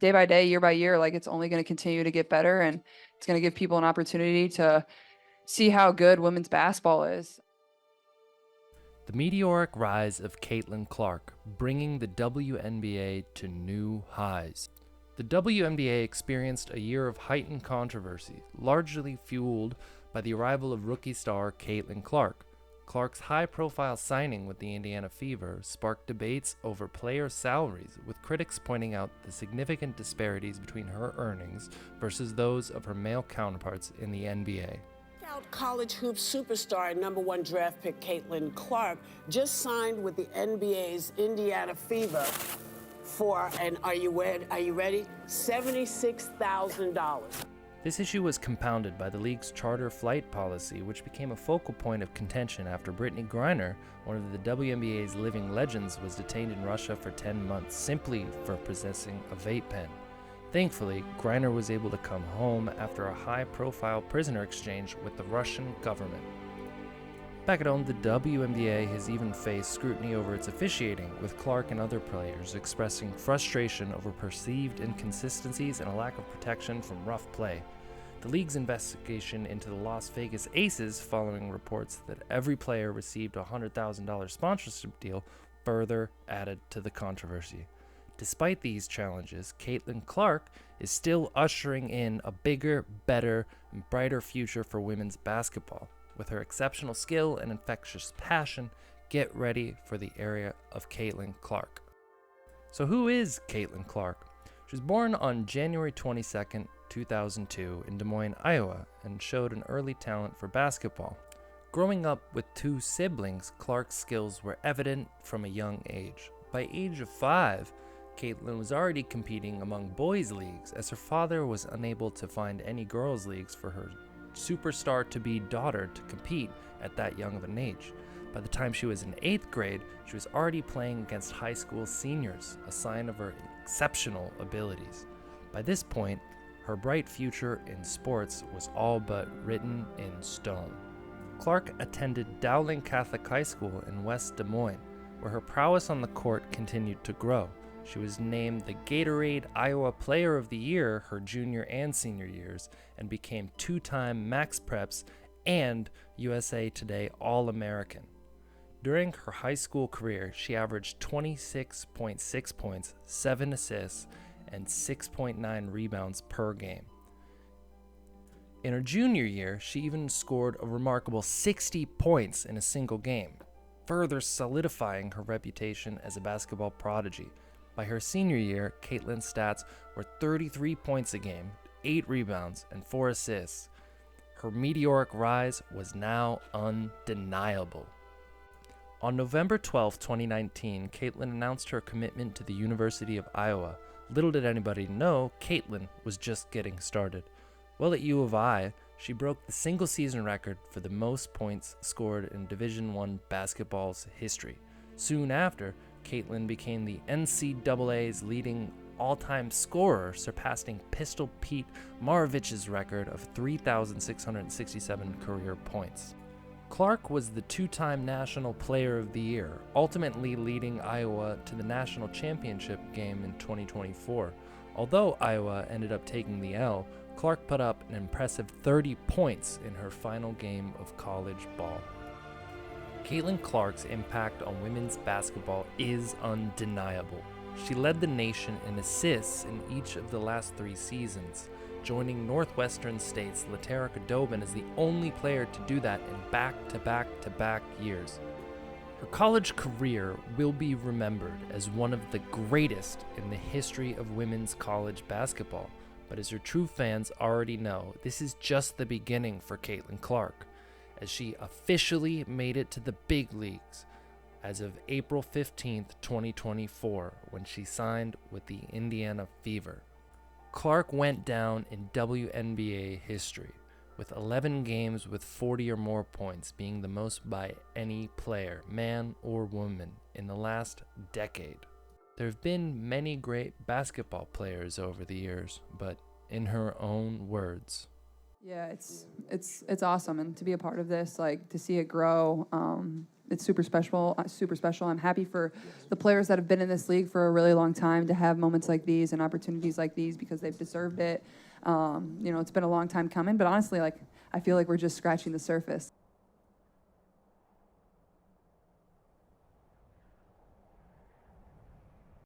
day by day, year by year, like it's only going to continue to get better, and it's going to give people an opportunity to see how good women's basketball is. The meteoric rise of Caitlin Clark, bringing the WNBA to new highs. The WNBA experienced a year of heightened controversy, largely fueled by the arrival of rookie star Caitlin Clark. Clark's high-profile signing with the Indiana Fever sparked debates over player salaries, with critics pointing out the significant disparities between her earnings versus those of her male counterparts in the NBA. College hoops superstar and number one draft pick Caitlin Clark just signed with the NBA's Indiana Fever for, and are you ready? $76,000. This issue was compounded by the league's charter flight policy, which became a focal point of contention after Brittany Griner, one of the WNBA's living legends, was detained in Russia for 10 months simply for possessing a vape pen. Thankfully, Griner was able to come home after a high-profile prisoner exchange with the Russian government. Back at home, the WNBA has even faced scrutiny over its officiating, with Clark and other players expressing frustration over perceived inconsistencies and a lack of protection from rough play. The league's investigation into the Las Vegas Aces, following reports that every player received a $100,000 sponsorship deal, further added to the controversy. Despite these challenges, Caitlin Clark is still ushering in a bigger, better, and brighter future for women's basketball. With her exceptional skill and infectious passion, get ready for the era of Caitlin Clark. So who is Caitlin Clark? She was born on January 22nd, 2002 in Des Moines, Iowa, and showed an early talent for basketball. Growing up with two siblings, Clark's skills were evident from a young age. By age of 5, Caitlin was already competing among boys' leagues, as her father was unable to find any girls' leagues for her superstar-to-be daughter to compete at that young of an age. By the time she was in 8th grade, she was already playing against high school seniors, a sign of her exceptional abilities. By this point, her bright future in sports was all but written in stone. Clark attended Dowling Catholic High School in West Des Moines, where her prowess on the court continued to grow. She was named the Gatorade Iowa Player of the Year her junior and senior years, and became 2-time Max Preps and USA Today All-American. During her high school career, she averaged 26.6 points, 7 assists, and 6.9 rebounds per game. In her junior year, she even scored a remarkable 60 points in a single game, further solidifying her reputation as a basketball prodigy. By her senior year, Caitlin's stats were 33 points a game, 8 rebounds, and 4 assists. Her meteoric rise was now undeniable. On November 12, 2019, Caitlin announced her commitment to the University of Iowa. Little did anybody know, Caitlin was just getting started. While at U of I, she broke the single-season record for the most points scored in Division I basketball's history. Soon after, Caitlin became the NCAA's leading all-time scorer, surpassing Pistol Pete Maravich's record of 3,667 career points. Clark was the 2-time National Player of the Year, ultimately leading Iowa to the national championship game in 2024. Although Iowa ended up taking the L, Clark put up an impressive 30 points in her final game of college ball. Caitlin Clark's impact on women's basketball is undeniable. She led the nation in assists in each of the last 3 seasons, joining Northwestern State's Laterica Dobin as the only player to do that in back-to-back-to-back years. Her college career will be remembered as one of the greatest in the history of women's college basketball, but as her true fans already know, this is just the beginning for Caitlin Clark, as she officially made it to the big leagues as of April 15, 2024, when she signed with the Indiana Fever. Clark went down in WNBA history, with 11 games with 40 or more points being the most by any player, man or woman, in the last decade. There have been many great basketball players over the years, but in her own words, Yeah, it's awesome, and to be a part of this, like to see it grow, it's super special, super special. I'm happy for the players that have been in this league for a really long time to have moments like these and opportunities like these because they've deserved it. You know, it's been a long time coming, but honestly, like, I feel like we're just scratching the surface.